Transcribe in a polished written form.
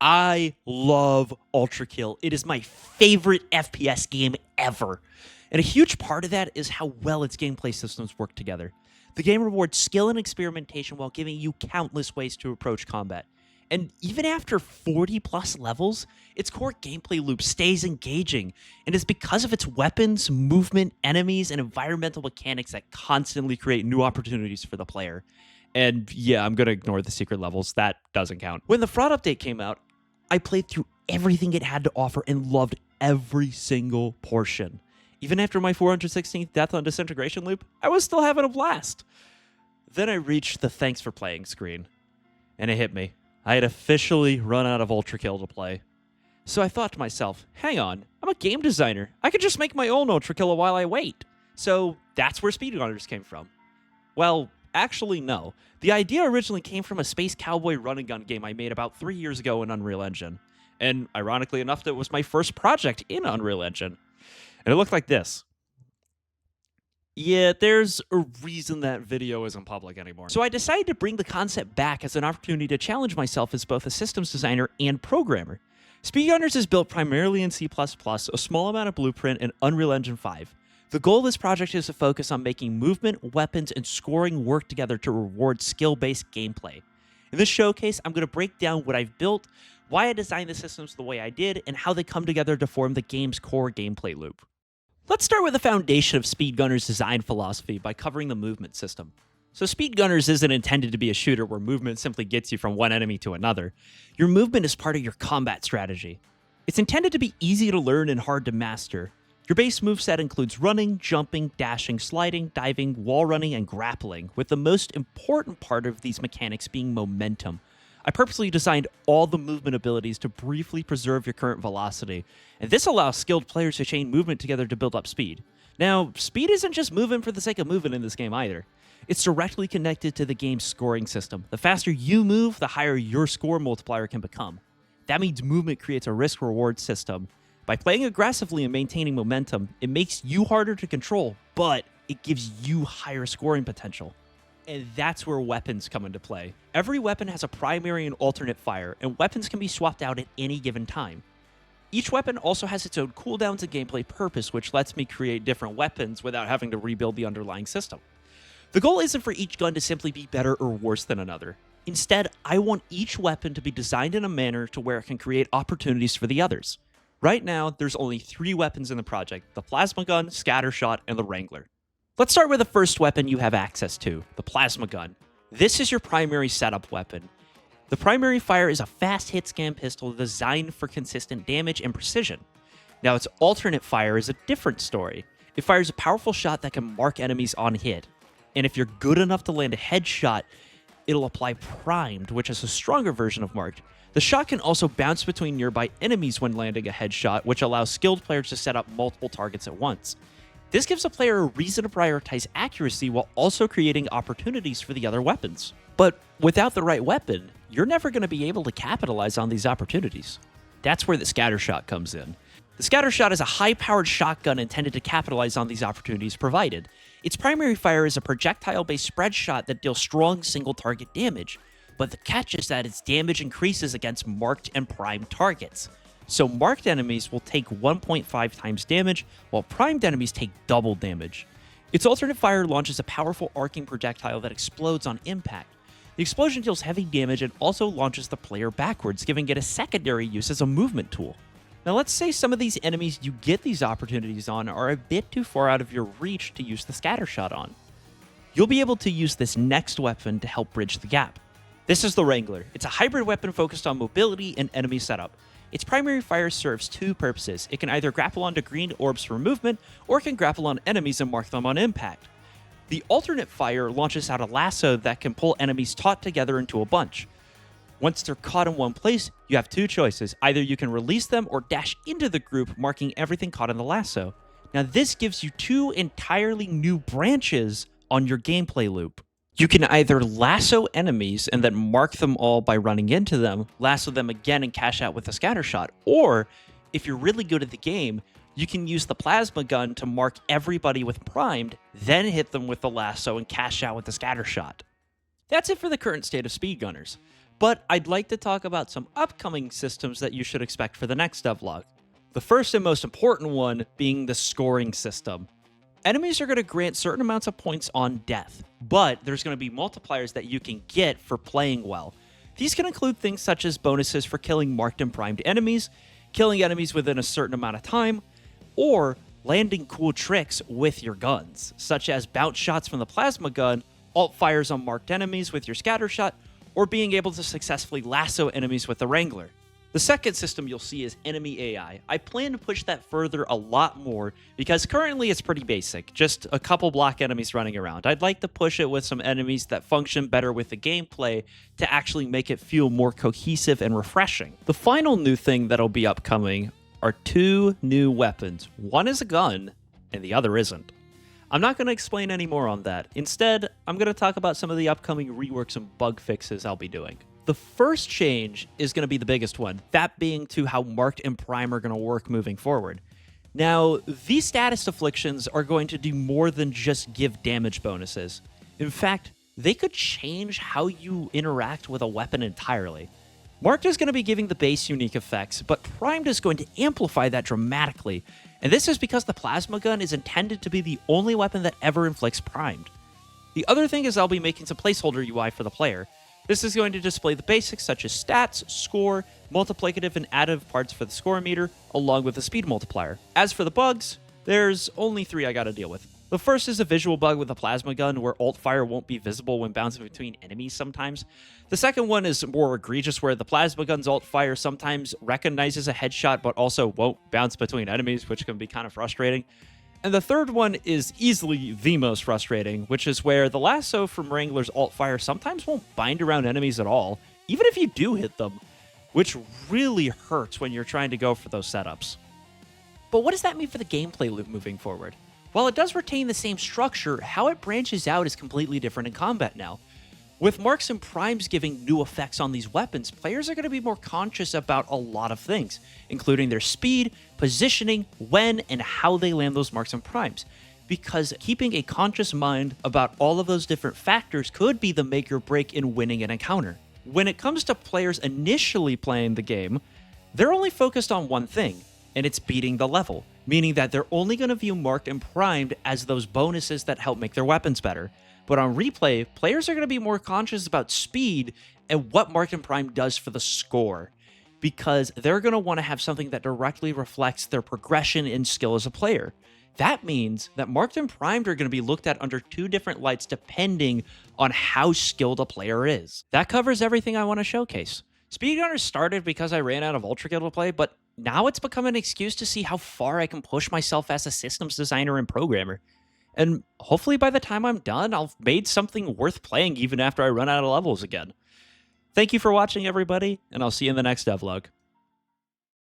I love ULTRAKILL. It is my favorite FPS game ever. And a huge part of that is how well its gameplay systems work together. The game rewards skill and experimentation while giving you countless ways to approach combat. And even after 40 plus levels, its core gameplay loop stays engaging, and it's because of its weapons, movement, enemies, and environmental mechanics that constantly create new opportunities for the player. And yeah, I'm gonna ignore the secret levels, that doesn't count. When the fraud update came out, I played through everything it had to offer and loved every single portion. Even after my 416th death on Disintegration loop, I was still having a blast. Then I reached the thanks for playing screen, and it hit me. I had officially run out of ULTRAKILL to play. So I thought to myself, hang on, I'm a game designer. I could just make my own ULTRAKILL while I wait. So that's where speedrunners came from. Well, actually, no. The idea originally came from a space cowboy run-and-gun game I made about 3 years ago in Unreal Engine. And ironically enough, that was my first project in Unreal Engine. And it looked like this. Yeah, there's a reason that video isn't public anymore. So I decided to bring the concept back as an opportunity to challenge myself as both a systems designer and programmer. Speedrunners is built primarily in C++, a small amount of Blueprint, and Unreal Engine 5. The goal of this project is to focus on making movement, weapons, and scoring work together to reward skill-based gameplay. In this showcase, I'm going to break down what I've built, why I designed the systems the way I did, and how they come together to form the game's core gameplay loop. Let's start with the foundation of Speedgunners' design philosophy by covering the movement system. So Speedgunners isn't intended to be a shooter where movement simply gets you from one enemy to another. Your movement is part of your combat strategy. It's intended to be easy to learn and hard to master. Your base moveset includes running, jumping, dashing, sliding, diving, wall running, and grappling, with the most important part of these mechanics being momentum. I purposely designed all the movement abilities to briefly preserve your current velocity, and this allows skilled players to chain movement together to build up speed. Now, speed isn't just moving for the sake of moving in this game either. It's directly connected to the game's scoring system. The faster you move, the higher your score multiplier can become. That means movement creates a risk-reward system. By playing aggressively and maintaining momentum, it makes you harder to control, but it gives you higher scoring potential. And that's where weapons come into play. Every weapon has a primary and alternate fire, and weapons can be swapped out at any given time. Each weapon also has its own cooldowns and gameplay purpose, which lets me create different weapons without having to rebuild the underlying system. The goal isn't for each gun to simply be better or worse than another. Instead, I want each weapon to be designed in a manner to where it can create opportunities for the others. Right now, there's only 3 weapons in the project: the plasma gun, scattershot, and the Wrangler. Let's start with the first weapon you have access to, the plasma gun. This is your primary setup weapon. The primary fire is a fast hit scan pistol designed for consistent damage and precision. Now, its alternate fire is a different story. It fires a powerful shot that can mark enemies on hit. And if you're good enough to land a headshot, it'll apply primed, which is a stronger version of marked. The shot can also bounce between nearby enemies when landing a headshot, which allows skilled players to set up multiple targets at once. This gives a player a reason to prioritize accuracy while also creating opportunities for the other weapons. But without the right weapon, you're never going to be able to capitalize on these opportunities. That's where the scattershot comes in. The scattershot is a high-powered shotgun intended to capitalize on these opportunities provided. Its primary fire is a projectile-based spread shot that deals strong single-target damage, but the catch is that its damage increases against marked and primed targets. So marked enemies will take 1.5 times damage, while primed enemies take double damage. Its alternate fire launches a powerful arcing projectile that explodes on impact. The explosion deals heavy damage and also launches the player backwards, giving it a secondary use as a movement tool. Now let's say some of these enemies you get these opportunities on are a bit too far out of your reach to use the scattershot on. You'll be able to use this next weapon to help bridge the gap. This is the Wrangler. It's a hybrid weapon focused on mobility and enemy setup. Its primary fire serves 2 purposes. It can either grapple onto green orbs for movement, or it can grapple on enemies and mark them on impact. The alternate fire launches out a lasso that can pull enemies taut together into a bunch. Once they're caught in one place, you have 2 choices. Either you can release them or dash into the group, marking everything caught in the lasso. Now this gives you 2 entirely new branches on your gameplay loop. You can either lasso enemies and then mark them all by running into them, lasso them again and cash out with a scattershot, or if you're really good at the game, you can use the plasma gun to mark everybody with primed, then hit them with the lasso and cash out with the scattershot. That's it for the current state of speedgunners. But I'd like to talk about some upcoming systems that you should expect for the next devlog. The first and most important one being the scoring system. Enemies are going to grant certain amounts of points on death, but there's going to be multipliers that you can get for playing well. These can include things such as bonuses for killing marked and primed enemies, killing enemies within a certain amount of time, or landing cool tricks with your guns, such as bounce shots from the plasma gun, alt fires on marked enemies with your scatter shot, or being able to successfully lasso enemies with the Wrangler. The second system you'll see is enemy AI. I plan to push that further a lot more because currently it's pretty basic, just a couple block enemies running around. I'd like to push it with some enemies that function better with the gameplay to actually make it feel more cohesive and refreshing. The final new thing that'll be upcoming are 2 new weapons. One is a gun and the other isn't. I'm not going to explain any more on that. Instead, I'm going to talk about some of the upcoming reworks and bug fixes I'll be doing. The first change is going to be the biggest one, that being to how marked and prime are going to work moving forward. Now, these status afflictions are going to do more than just give damage bonuses. In fact, they could change how you interact with a weapon entirely. Marked is going to be giving the base unique effects, but primed is going to amplify that dramatically, and this is because the plasma gun is intended to be the only weapon that ever inflicts primed. The other thing is I'll be making some placeholder UI for the player. This is going to display the basics such as stats, score, multiplicative and additive parts for the score meter, along with the speed multiplier. As for the bugs, there's only 3 I gotta deal with. The first is a visual bug with a plasma gun where alt fire won't be visible when bouncing between enemies sometimes. The second one is more egregious where the plasma gun's alt fire sometimes recognizes a headshot but also won't bounce between enemies, which can be kind of frustrating. And the third one is easily the most frustrating, which is where the lasso from Wrangler's alt fire sometimes won't bind around enemies at all, even if you do hit them, which really hurts when you're trying to go for those setups. But what does that mean for the gameplay loop moving forward? While it does retain the same structure, how it branches out is completely different in combat now. With marks and primes giving new effects on these weapons, players are going to be more conscious about a lot of things, including their speed, positioning, when, and how they land those marks and primes. Because keeping a conscious mind about all of those different factors could be the make or break in winning an encounter. When it comes to players initially playing the game, they're only focused on one thing, and it's beating the level, meaning that they're only going to view marked and primed as those bonuses that help make their weapons better. But on replay, players are going to be more conscious about speed and what marked and primed does for the score, because they're going to want to have something that directly reflects their progression in skill as a player. That means that marked and primed are going to be looked at under 2 different lights depending on how skilled a player is. That covers everything I want to showcase. Speedrunners started because I ran out of ULTRAKILL to play, but now it's become an excuse to see how far I can push myself as a systems designer and programmer. And hopefully by the time I'm done, I've made something worth playing even after I run out of levels again. Thank you for watching, everybody, and I'll see you in the next devlog.